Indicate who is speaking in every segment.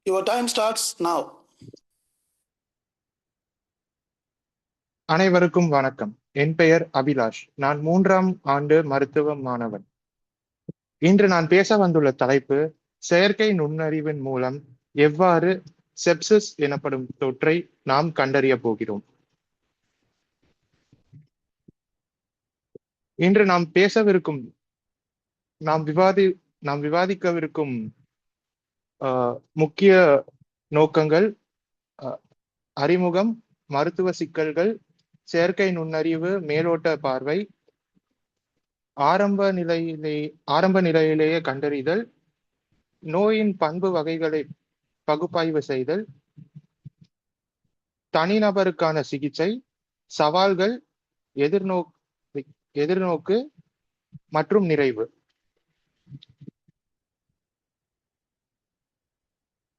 Speaker 1: Your time starts now.
Speaker 2: அனைவருக்கும் வணக்கம். என் பெயர் அபிலாஷ். நான் 3ஆம் ஆண்டு மருத்துவ மாணவன். இன்று நான் பேச வந்துள்ள தலைப்பு செயற்கை நுண்ணறிவின் மூலம் எவ்வாறு செப்சிஸ் எனப்படும் தொற்றை நாம் கண்டறிய போகிறோம். இன்று நாம் விவாதிக்கவிருக்கும் முக்கிய நோக்கங்கள் அறிமுகம், மருத்துவ சிக்கல்கள், செயற்கை நுண்ணறிவு மேலோட்ட பார்வை, ஆரம்ப நிலையிலேயே கண்டறிதல், நோயின் பண்பு வகைகளை பகுப்பாய்வு செய்தல், தனிநபருக்கான சிகிச்சை, சவால்கள், எதிர்நோக்கு மற்றும் நிறைவு.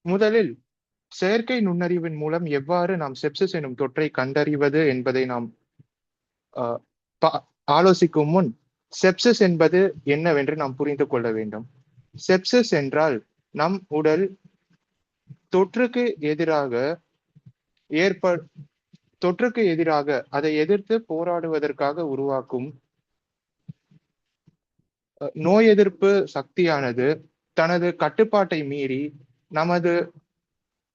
Speaker 2: முதலில் செயற்கை நுண்ணறிவின் மூலம் எவ்வாறு நாம் செப்சிஸ் எனும் தொற்றை கண்டறிவது என்பதை நாம் ஆலோசிக்கும் முன் செப்சிஸ் என்பது என்னவென்று நாம் புரிந்து கொள்ள வேண்டும். செப்சிஸ் என்றால் நம் உடல் தொற்றுக்கு எதிராக அதை எதிர்த்து போராடுவதற்காக உருவாக்கும் நோய் எதிர்ப்பு சக்தியானது தனது கட்டுப்பாட்டை மீறி நமது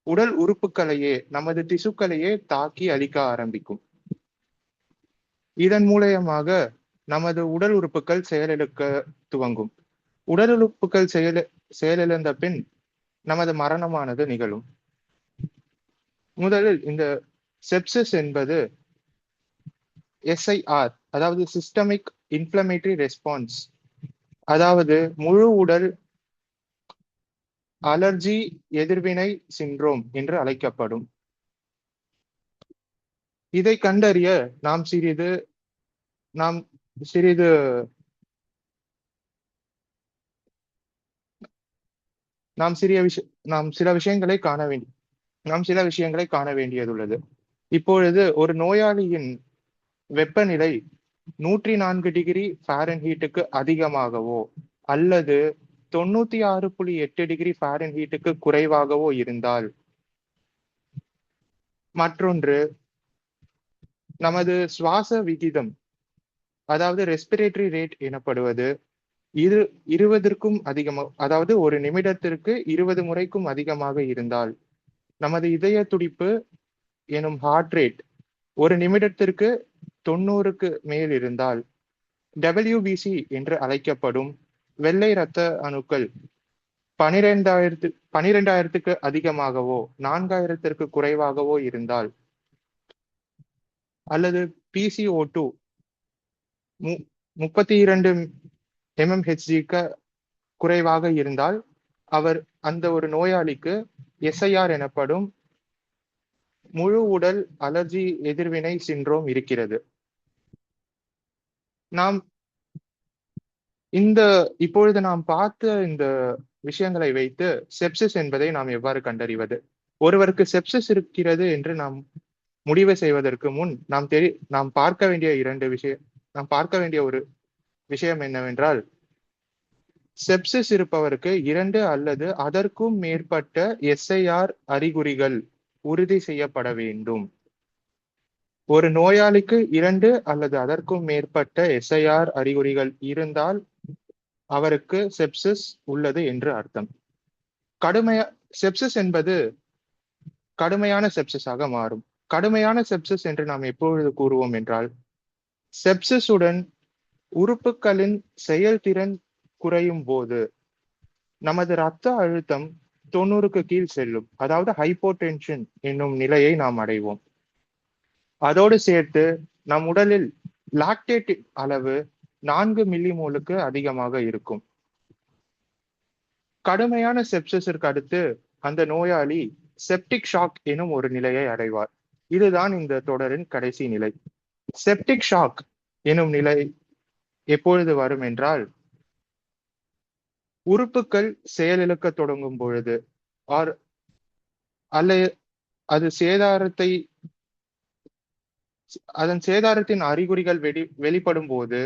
Speaker 2: உடல் உறுப்புகளையே, நமது திசுக்களையே தாக்கி அழிக்க ஆரம்பிக்கும். இதன் மூலமாக நமது உடல் உறுப்புகள் செயலிழக்க துவங்கும். உடல் உறுப்புகள் செயலிழந்த பின் நமது மரணமானது நிகழும். முதலில் இந்த செப்சிஸ் என்பது SIR, அதாவது சிஸ்டமிக் இன்ஃப்ளமேட்டரி ரெஸ்பான்ஸ், அதாவது முழு உடல் அலர்ஜி எதிர்வினை சிண்ட்ரோம் என்று அழைக்கப்படும். இதை கண்டறிய நாம் சில விஷயங்களை காண வேண்டியதுள்ளது. இப்பொழுது ஒரு நோயாளியின் வெப்பநிலை 104 டிகிரி ஃபாரன்ஹீட்டுக்கு அதிகமாகவோ அல்லது 96.8 டிகிரி ஃபாரன்ஹீட்டுக்கு குறைவாகவோ இருந்தால், மற்றொன்று நமது சுவாச விகிதம், அதாவது ரெஸ்பிரேட்டரி ரேட் எனப்படுவது 20க்கும் அதிகமாக, அதாவது ஒரு நிமிடத்திற்கு 20 முறைக்கும் அதிகமாக இருந்தால், நமது இதய துடிப்பு எனும் ஹார்ட் ரேட் ஒரு நிமிடத்திற்கு 90க்கு மேல் இருந்தால், WBC என்று அழைக்கப்படும் வெள்ளை இரத்த அணுக்கள் 12,000க்கு அதிகமாகவோ 4,000க்கு குறைவாகவோ இருந்தால், அல்லது PCO2 32 mmHg குறைவாக இருந்தால், அந்த ஒரு நோயாளிக்கு SIR எனப்படும் முழு உடல் அலர்ஜி எதிர்வினை சிண்ட்ரோம் இருக்கிறது. இப்பொழுது நாம் பார்த்த இந்த விஷயங்களை வைத்து செப்சிஸ் என்பதை நாம் எவ்வாறு கண்டறிவது? ஒருவருக்கு செப்சிஸ் இருக்கிறது என்று நாம் முடிவு செய்வதற்கு முன் நாம் பார்க்க வேண்டிய ஒரு விஷயம் என்னவென்றால், செப்சிஸ் இருப்பவருக்கு 2 அல்லது அதற்கும் மேற்பட்ட SIR அறிகுறிகள் உறுதி செய்யப்பட வேண்டும். ஒரு நோயாளிக்கு 2 அல்லது அதற்கும் மேற்பட்ட SIR அறிகுறிகள் இருந்தால் அவருக்கு செப்சிஸ் உள்ளது என்று அர்த்தம். செப்சிஸ் என்பது கடுமையான செப்சிஸாக மாறும். கடுமையான செப்சிஸ் என்று நாம் எப்பொழுது கூறுவோம் என்றால், செப்சிஸ் உடன் உறுப்புகளின் செயல்திறன் குறையும் போது நமது இரத்த அழுத்தம் 90க்கு கீழ் செல்லும், அதாவது ஹைப்போடென்ஷன் என்னும் நிலையை நாம் அடைவோம். அதோடு சேர்த்து நம் உடலில் லாக்டேட் அளவு 4 மில்லிமோலுக்கு அதிகமாக இருக்கும். கடுமையான செப்சிஸிற்கு அடுத்து அந்த நோயாளி செப்டிக் ஷாக் எனும் ஒரு நிலையை அடைவார். இதுதான் இந்த தொடரின் கடைசி நிலை. செப்டிக் ஷாக் எனும் நிலை எப்பொழுது வரும் என்றால், உறுப்புகள் செயலிழக்க தொடங்கும் பொழுது, அது அதன் சேதாரத்தின் அறிகுறிகள் வெளிப்படும் போது,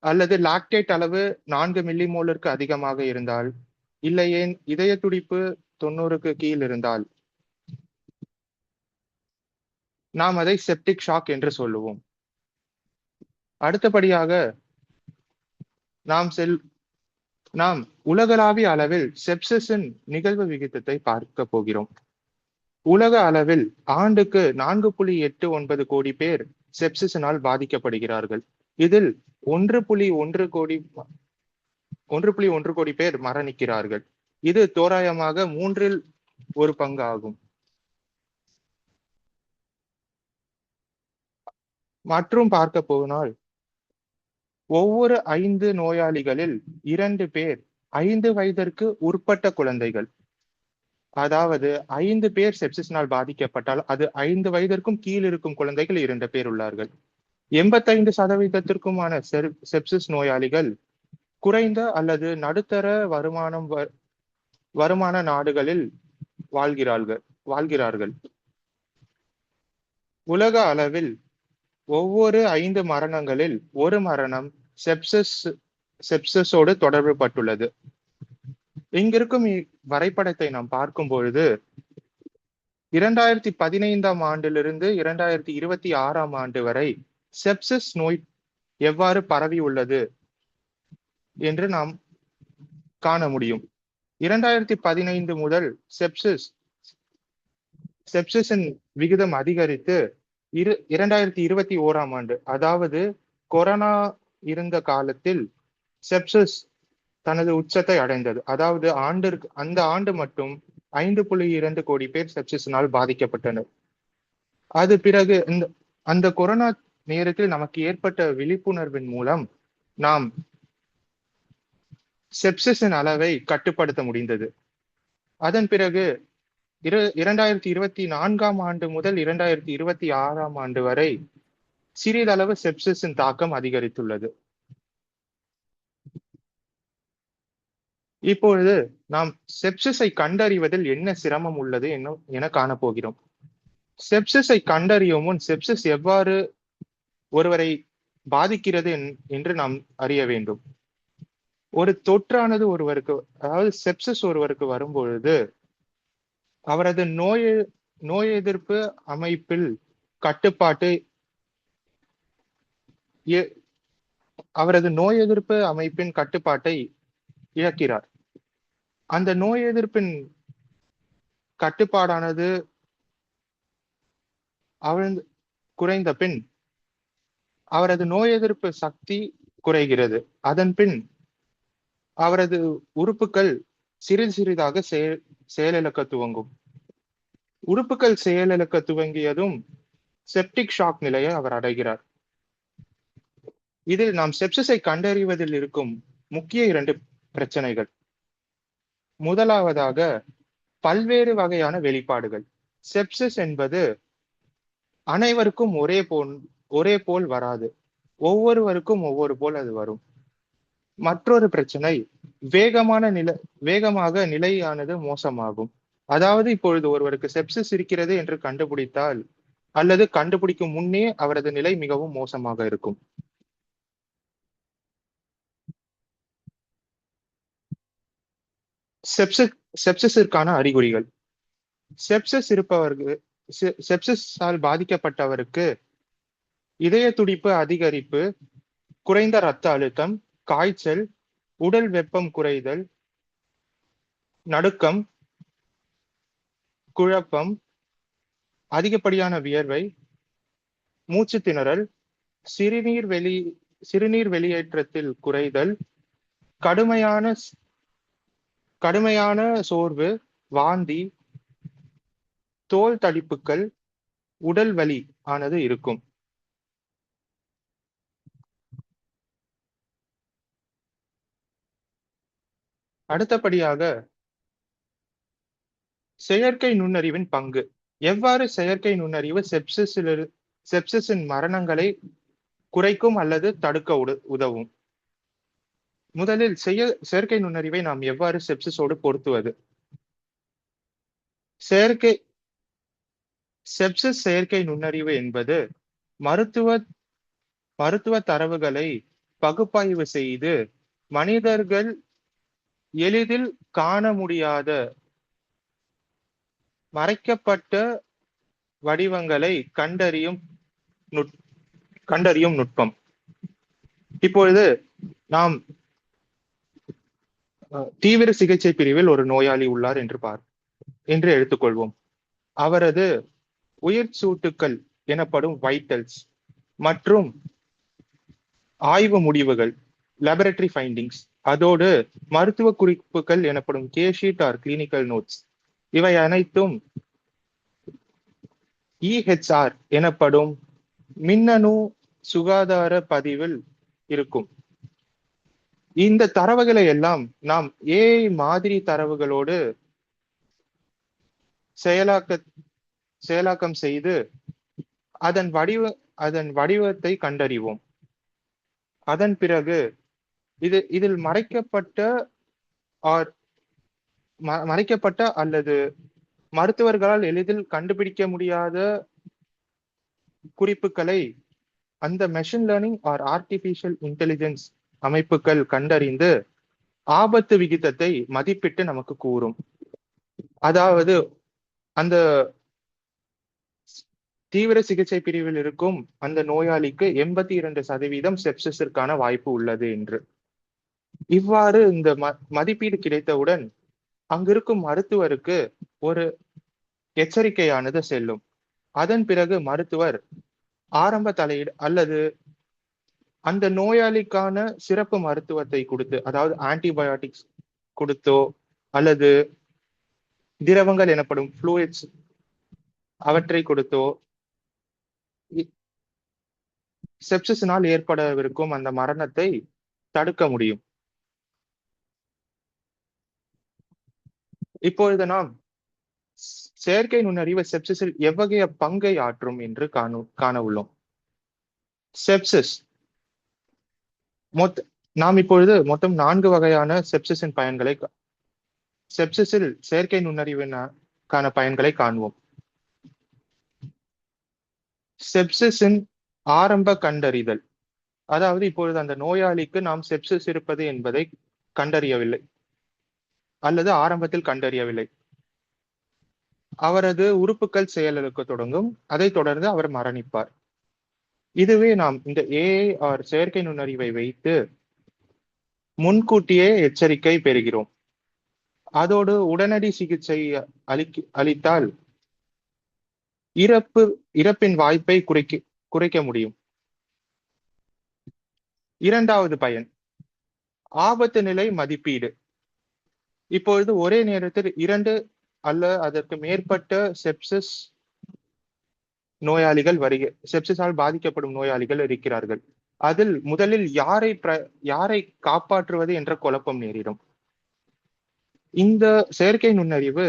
Speaker 2: அல்லது லாக்டேட் அளவு 4 மில்லிமோலிற்கு அதிகமாக இருந்தால், இல்லையேன் இதய துடிப்பு 90க்கு கீழ் இருந்தால் நாம் அதை செப்டிக் ஷாக் என்று சொல்லுவோம். அடுத்தபடியாக நாம் செல் நாம் உலகளாவிய அளவில் செப்சிஸின் நிகழ்வு விகிதத்தை பார்க்க போகிறோம். உலக அளவில் ஆண்டுக்கு 4.89 கோடி பேர் செப்சிஸினால் பாதிக்கப்படுகிறார்கள். இதில் 1.1 கோடி பேர் மரணிக்கிறார்கள். இது தோராயமாக 1/3 ஆகும். மற்றும் பார்க்க போனால் ஒவ்வொரு 5 நோயாளிகளில் 2 பேர் 5 வயதிற்கு உட்பட்ட குழந்தைகள். அதாவது 5 பேர் செப்சிஸினால் பாதிக்கப்பட்டால் அது 5 வயதிற்கும் கீழ் இருக்கும் குழந்தைகள் 2 பேர் உள்ளார்கள். 85%மான செப்சிஸ் நோயாளிகள் குறைந்த அல்லது நடுத்தர வருமான நாடுகளில் வாழ்கிறார்கள். உலக அளவில் ஒவ்வொரு 5 மரணங்களில் ஒரு மரணம் செப்சிஸோடு தொடர்பு பட்டுள்ளது. இங்கிருக்கும் வரைபடத்தை நாம் பார்க்கும் பொழுது 2015ஆம் ஆண்டிலிருந்து 2026ஆம் ஆண்டு வரை செப்சிஸ் நோய் எவ்வாறு பரவி உள்ளது என்று நாம் காண முடியும். 2015 முதல் செப்சிஸின் விகிதம் அதிகரித்து 2021ஆம் ஆண்டு, அதாவது கொரோனா இருந்த காலத்தில் செப்சிஸ் தனது உச்சத்தை அடைந்தது. அதாவது அந்த ஆண்டு மட்டும் 5.2 கோடி பேர் செப்சிஸினால் பாதிக்கப்பட்டனர். அது பிறகு அந்த கொரோனா நேரத்தில் நமக்கு ஏற்பட்ட விழிப்புணர்வின் மூலம் நாம் செப்சிஸின் அளவை கட்டுப்படுத்த முடிந்தது. அதன் பிறகு 2024ஆம் ஆண்டு முதல் 2026ஆம் ஆண்டு வரை சிறிதளவு செப்சிஸின் தாக்கம் அதிகரித்துள்ளது. இப்பொழுது நாம் செப்சிஸை கண்டறிவதில் என்ன சிரமம் உள்ளது என காணப்போகிறோம். செப்சிஸை கண்டறியும் முன் செப்சிஸ் எவ்வாறு ஒருவரை பாதிக்கிறது என்று நாம் அறிய வேண்டும். ஒரு தொற்றானது அதாவது செப்சிஸ் ஒருவருக்கு வரும்பொழுது அவரது நோய் எதிர்ப்பு அமைப்பில் கட்டுப்பாட்டை இழக்கிறார். அந்த நோய் எதிர்ப்பின் கட்டுப்பாடானது குறைந்த பின் அவரது நோய் எதிர்ப்பு சக்தி குறைகிறது. அதன் பின் அவரது உறுப்புகள் சிறிதாக செயலிழக்க துவங்கும். உறுப்புகள் செயலிழக்க துவங்கியதும் செப்டிக் ஷாக் நிலையை அவர் அடைகிறார். இதில் நாம் செப்சிஸை கண்டறிவதில் இருக்கும் முக்கிய 2 பிரச்சனைகள். முதலாவதாக பல்வேறு வகையான வெளிப்பாடுகள். செப்சிஸ் என்பது அனைவருக்கும் ஒரே போல் வராது. ஒவ்வொருவருக்கும் ஒவ்வொரு போல் அது வரும். மற்றொரு பிரச்சனை வேகமாக நிலையானது மோசமாகும். அதாவது இப்பொழுது ஒருவருக்கு செப்சிஸ் இருக்கிறது என்று கண்டுபிடித்தால் அல்லது கண்டுபிடிக்கும் முன்னே அவரது நிலை மிகவும் மோசமாக இருக்கும். செப்சிஸிற்கான அறிகுறிகள். செப்சிஸால் பாதிக்கப்பட்டவருக்கு இதய துடிப்பு அதிகரிப்பு, குறைந்த இரத்த அழுத்தம், காய்ச்சல், உடல் வெப்பம் குறைதல், நடுக்கம், குழப்பம், அதிகப்படியான வியர்வை, மூச்சு திணறல், சிறுநீர் வெளியேற்றத்தில் குறைதல், கடுமையான சோர்வு, வாந்தி, தோல் தடிப்புகள், உடல் வலி ஆனது இருக்கும். அடுத்தபடியாக செயற்கை நுண்ணறிவின் பங்கு. எவ்வாறு செயற்கை நுண்ணறிவு செப்சிஸின் மரணங்களை குறைக்கும் அல்லது தடுக்க உதவும்? முதலில் செயற்கை நுண்ணறிவை நாம் எவ்வாறு செப்சிஸோடு பொருத்துவது? செப்சிஸ் செயற்கை நுண்ணறிவு என்பது மருத்துவ தரவுகளை பகுப்பாய்வு செய்து எளிதில் காண முடியாத மறைக்கப்பட்ட வடிவங்களை கண்டறியும் நுட்பம். இப்பொழுது நாம் தீவிர சிகிச்சை பிரிவில் ஒரு நோயாளி உள்ளார் என்று எடுத்துக்கொள்வோம். அவரது உயிர் சூட்டுக்கள் எனப்படும் வைட்டல்ஸ் மற்றும் ஆய்வு முடிவுகள் லேபரட்டரி ஃபைண்டிங்ஸ், அதோடு மருத்துவ குறிப்புகள் எனப்படும் கேஷீட் ஆர் கிளினிக்கல் நோட்ஸ், இவை அனைத்தும் EHR எனப்படும் மின்னணு சுகாதார பதிவில் இருக்கும். இந்த தரவுகளை எல்லாம் நாம் AI மாதிரி தரவுகளோடு செயலாக்கம் செய்து அதன் வடிவத்தை கண்டறிவோம். அதன் பிறகு இதில் மறைக்கப்பட்ட அல்லது மருத்துவர்களால் எளிதில் கண்டுபிடிக்க முடியாத குறிப்புகளை அந்த machine learning or artificial intelligence அமைப்புகள் கண்டறிந்து ஆபத்து விகிதத்தை மதிப்பிட்டு நமக்கு கூறும். அதாவது அந்த தீவிர சிகிச்சை பிரிவில் இருக்கும் அந்த நோயாளிக்கு 82% செப்சிஸிற்கான வாய்ப்பு உள்ளது என்று. இவ்வாறு இந்த மதிப்பீடு கிடைத்தவுடன் அங்கிருக்கும் மருத்துவருக்கு ஒரு எச்சரிக்கையானது செல்லும். அதன் பிறகு மருத்துவர் ஆரம்ப தலையீடு அல்லது அந்த நோயாளிக்கான சிறப்பு மருத்துவத்தை கொடுத்து, அதாவது ஆன்டிபயோட்டிக்ஸ் கொடுத்தோ அல்லது திரவங்கள் எனப்படும் ஃப்ளூயிட்ஸ் அவற்றை கொடுத்தோ செப்சிஸினால் ஏற்படவிருக்கும் அந்த மரணத்தை தடுக்க முடியும். இப்பொழுது நாம் செயற்கை நுண்ணறிவு செப்சிஸில் எவ்வகைய பங்கை ஆற்றும் என்று காண உள்ளோம். செப்சிஸ் நாம் இப்பொழுது மொத்தம் 4 வகையான செப்சிஸின் பயன்களை செப்சிஸில் செயற்கை நுண்ணறிவிற்கான பயன்களை காண்போம். செப்சிஸின் ஆரம்ப கண்டறிதல், அதாவது இப்பொழுது அந்த நோயாளிக்கு நாம் செப்சிஸ் இருப்பது என்பதை கண்டறியவில்லை அல்லது ஆரம்பத்தில் கண்டறியவில்லை. அவரது உறுப்புகள் செயலிழக்க தொடங்கும். அதைத் தொடர்ந்து அவர் மரணிப்பார். இதுவே நாம் இந்த AI ஆர் செயற்கை நுண்ணறிவை வைத்து முன்கூட்டியே எச்சரிக்கை பெறுகிறோம். அதோடு உடனடி சிகிச்சை அளித்தால் இறப்பின் வாய்ப்பை குறைக்க முடியும். இரண்டாவது பயன், ஆபத்து நிலை மதிப்பீடு. இப்பொழுது ஒரே நேரத்தில் 2 அல்ல அதற்கு மேற்பட்ட செப்சிஸ் நோயாளிகள் செப்சிஸால் பாதிக்கப்படும் நோயாளிகள் இருக்கிறார்கள். அதில் முதலில் யாரை காப்பாற்றுவது என்ற குழப்பம் நேரிடும். இந்த செயற்கை நுண்ணறிவு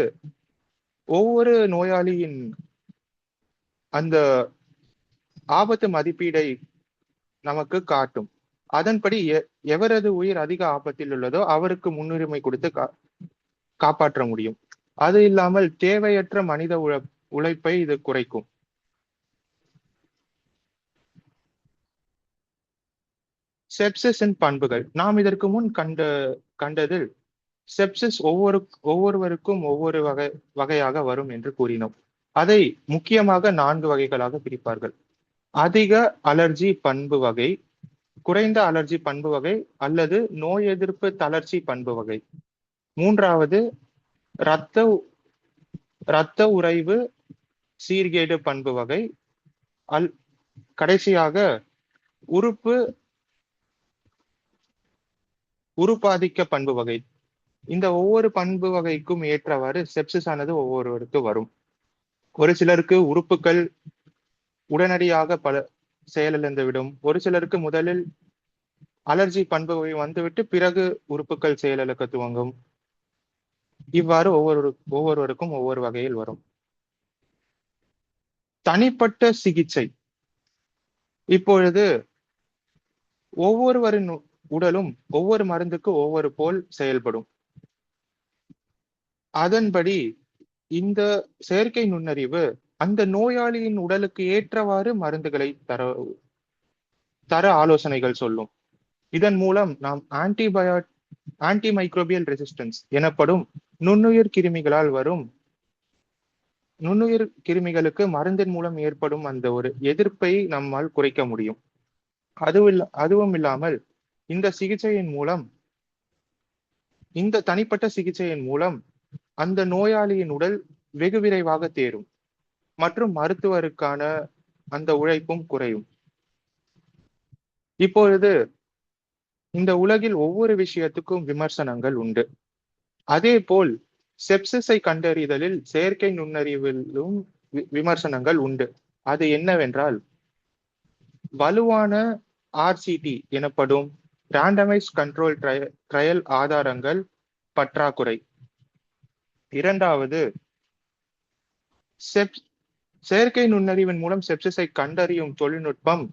Speaker 2: ஒவ்வொரு நோயாளியின் அந்த ஆபத்து மதிப்பீடை நமக்கு காட்டும். அதன்படி எவரது உயிர் அதிக ஆபத்தில் உள்ளதோ அவருக்கு முன்னுரிமை கொடுத்து காப்பாற்ற முடியும். அது இல்லாமல் தேவையற்ற மனித உழைப்பை இது குறைக்கும். செப்சிஸின் பண்புகள். நாம் இதற்கு முன் கண்டதில் செப்சிஸ் ஒவ்வொருவருக்கும் ஒவ்வொரு வகையாக வரும் என்று கூறினோம். அதை முக்கியமாக 4 வகைகளாக பிரிப்பார்கள். அதிக அலர்ஜி பண்பு வகை, குறைந்த அலர்ஜி பண்பு வகை அல்லது நோய் எதிர்ப்பு தளர்ச்சி பண்பு வகை. 3வது இரத்த உறைவு சீர்கேடு பண்பு வகை. கடைசியாக உருப்பாதிக்க பண்பு வகை. இந்த ஒவ்வொரு பண்பு வகைக்கும் ஏற்றவாறு செப்சிஸ் ஆனது ஒவ்வொருவருக்கு வரும். ஒரு சிலருக்கு உறுப்புகள் உடனடியாக செயலிழந்து விடும். ஒரு சிலருக்கு முதலில் அலர்ஜி பண்பு வகை வந்துவிட்டு பிறகு உறுப்புகள் செயலிழக்க துவங்கும். இவ்வாறு ஒவ்வொருவருக்கும் ஒவ்வொரு வகையில் வரும். தனிப்பட்ட சிகிச்சை. இப்பொழுது ஒவ்வொருவரின் உடலும் ஒவ்வொரு மருந்துக்கு ஒவ்வொரு போல் செயல்படும். அதன்படி இந்த செயற்கை நுண்ணறிவு அந்த நோயாளியின் உடலுக்கு ஏற்றவாறு மருந்துகளை தர ஆலோசனைகள் சொல்லும். இதன் மூலம் நாம் ஆன்டிமைக்ரோபியல் ரெசிஸ்டன்ஸ் எனப்படும் நுண்ணுயிர் கிருமிகளால் வரும் நுண்ணுயிர் கிருமிகளுக்கு மருந்தின் மூலம் ஏற்படும் அந்த ஒரு எதிர்ப்பை நம்மால் குறைக்க முடியும். அதுவும் இல்லாமல் இந்த சிகிச்சையின் மூலம் இந்த தனிப்பட்ட சிகிச்சையின் மூலம் அந்த நோயாளியின் உடல் வெகு விரைவாக தேரும் மற்றும் மருத்துவருக்கான அந்த உழைப்பும் குறையும். இப்பொழுது இந்த உலகில் ஒவ்வொரு விஷயத்துக்கும் விமர்சனங்கள் உண்டு. அதே போல் செப்சிஸை கண்டறிதலில் செயற்கை நுண்ணறிவிலும் விமர்சனங்கள் உண்டு. அது என்னவென்றால், வலுவான ஆர்சிடி எனப்படும் ரேண்டமைஸ் கண்ட்ரோல் ட்ரையல் ஆதாரங்கள் பற்றாக்குறை. இரண்டாவது, செயற்கை நுண்ணறிவின் மூலம் செப்சிஸை கண்டறியும் தொழில்நுட்பம்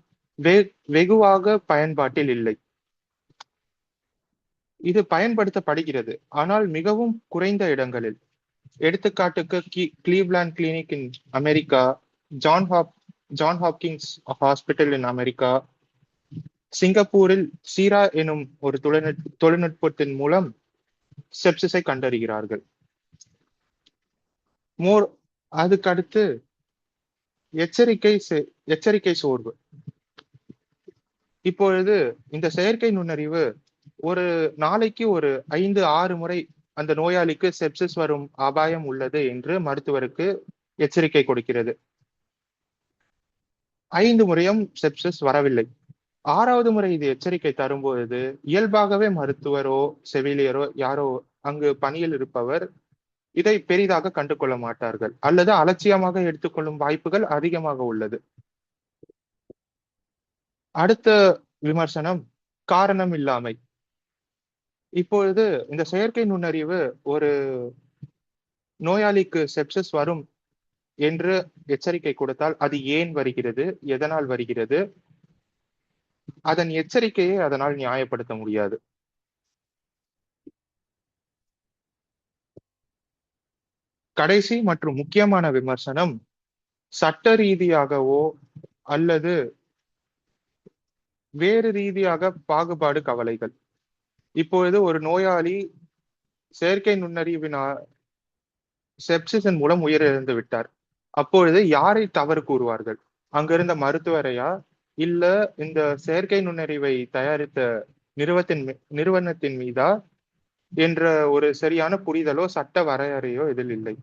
Speaker 2: வெகுவாக பயன்பாட்டில் இல்லை. இது பயன்படுத்தப்படுகிறது, ஆனால் மிகவும் குறைந்த இடங்களில். எடுத்துக்காட்டுக்கு Cleveland clinic in America, John Hopkins hospital in America, சிங்கப்பூரில் சீரா எனும் ஒரு தொழில்நுட்பத்தின் மூலம் செப்சிஸை கண்டறிகிறார்கள். அதுக்கடுத்து எச்சரிக்கை சோர்வு. இப்பொழுது இந்த செயற்கை நுண்ணறிவு ஒரு நாளைக்கு ஒரு 5-6 முறை அந்த நோயாளிக்கு செப்சிஸ் வரும் அபாயம் உள்ளது என்று மருத்துவருக்கு எச்சரிக்கை கொடுக்கிறது. 5 முறையும் செப்சிஸ் வரவில்லை. 6வது முறை இது எச்சரிக்கை தரும்பொழுது இயல்பாகவே மருத்துவரோ செவிலியரோ யாரோ அங்கு பணியில் இருப்பவர் இதை பெரிதாக கண்டுகொள்ள மாட்டார்கள் அல்லது அலட்சியமாக எடுத்துக்கொள்ளும் வாய்ப்புகள் அதிகமாக உள்ளது. அடுத்த விமர்சனம் காரணம் இல்லாமை. இப்பொழுது இந்த செயற்கை நுண்ணறிவு ஒரு நோயாளிக்கு செப்சிஸ் வரும் என்று எச்சரிக்கை கொடுத்தால் அது ஏன் வருகிறது, எதனால் வருகிறது, அதன் எச்சரிக்கையை அதனால் நியாயப்படுத்த முடியாது. கடைசி மற்றும் முக்கியமான விமர்சனம் சட்ட ரீதியாகவோ அல்லது வேறு ரீதியாக பாகுபாடு கவலைகள். இப்பொழுது ஒரு நோயாளி செயற்கை நுண்ணறிவினால் செப்சிஸின் மூலம் உயிரிழந்து விட்டார். அப்பொழுது யாரை தவறு கூறுவார்கள்? அங்கிருந்த மருத்துவரையா, இல்ல இந்த செயற்கை நுண்ணறிவை தயாரித்த நிறுவனத்தின் மீதா என்ற ஒரு சரியான புரிதலோ சட்ட வரையறையோ இதில் இல்லை.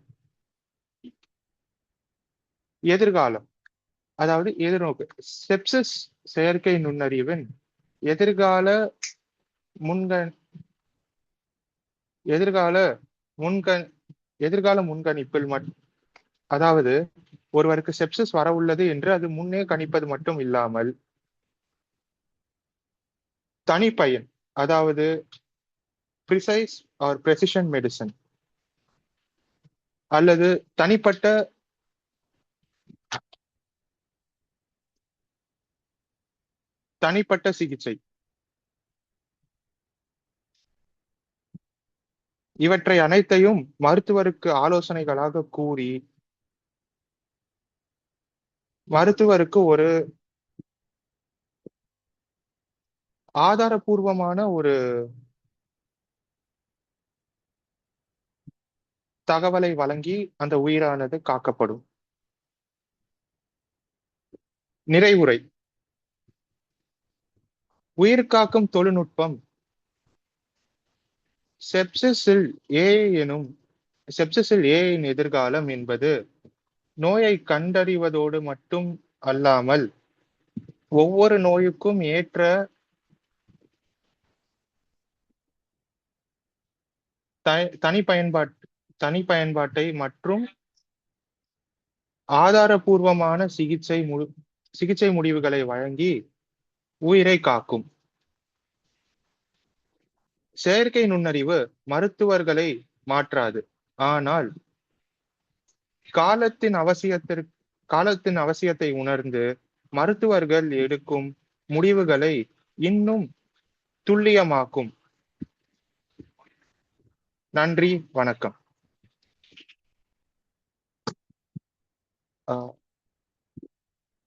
Speaker 2: எதிர்காலம், அதாவது எதிர்நோக்கு. செப்சிஸ் செயற்கை நுண்ணறிவின் எதிர்கால முன்கணிப்பில் அதாவது ஒருவருக்கு செப்சிஸ் வர உள்ளது என்று அது முன்னே கணிப்பது மட்டும் இல்லாமல் தனிப்பயன், அதாவது ப்ரிசைஸ் ஆர் பிரெசிஷன் மெடிசன் அல்லது தனிப்பட்ட சிகிச்சை, இவற்றை அனைத்தையும் மருத்துவருக்கு ஆலோசனைகளாக கூறி மருத்துவருக்கு ஒரு ஆதாரபூர்வமான ஒரு தகவலை வழங்கி அந்த உயிரானது காக்கப்படும். நிறைவுரை. உயிர் காக்கும் தொழில்நுட்பம் செப்சிஸில் ஏஐயின் எதிர்காலம் என்பது நோயை கண்டறிவதோடு மட்டும் அல்லாமல் ஒவ்வொரு நோய்க்கும் ஏற்ற தனி பயன்பாட்டை மற்றும் ஆதாரபூர்வமான சிகிச்சை முடிவுகளை வழங்கி உயிரை காக்கும். செயற்கை நுண்ணறிவு மருத்துவர்களை மாற்றாது, ஆனால் காலத்தின் அவசியத்தை உணர்ந்து மருத்துவர்கள் எடுக்கும் முடிவுகளை இன்னும் துல்லியமாக்கும். நன்றி, வணக்கம்.